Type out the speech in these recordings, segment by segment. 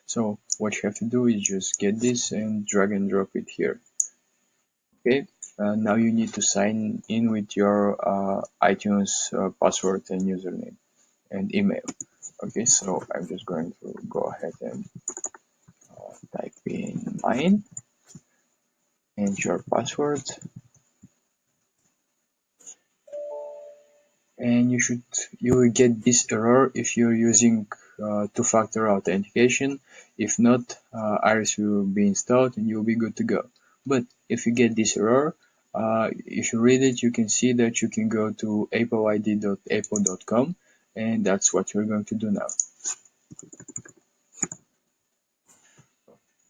So what you have to do is just get this and drag and drop it here. Okay, now you need to sign in with your iTunes password and username and email. Okay, so I'm just going to go ahead and type in mine and your password, and you will get this error if you're using two-factor authentication. If not, Iris will be installed and you'll be good to go. But if you get this error, if you read it, you can see that you can go to appleid.apple.com, and that's what we're going to do now.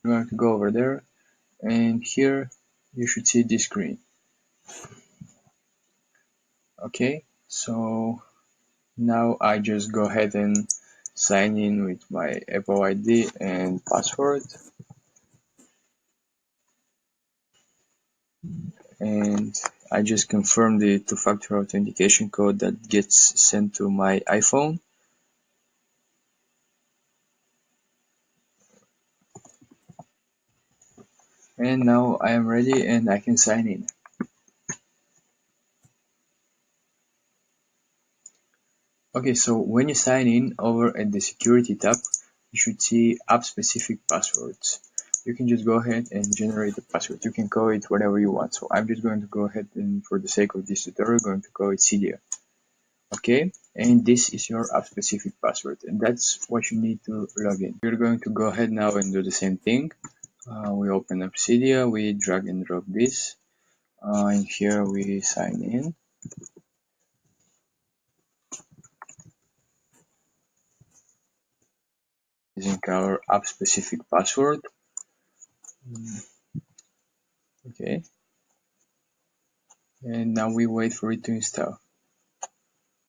We're going to go over there, and here you should see this screen. Okay, so now I just go ahead and sign in with my Apple ID and password, and I just confirm the two-factor authentication code that gets sent to my iPhone. And now I am ready and I can sign in. Okay, so when you sign in, over at the security tab, you should see app specific passwords. You can just go ahead and generate a password. You can call it whatever you want. So I'm just going to go ahead and, for the sake of this tutorial, going to call it Celia. Okay, and this is your app specific password, and that's what you need to log in. We're going to go ahead now and do the same thing. We open up Cydia, we drag and drop this, and here we sign in. Using our app specific password. Okay, and now we wait for it to install.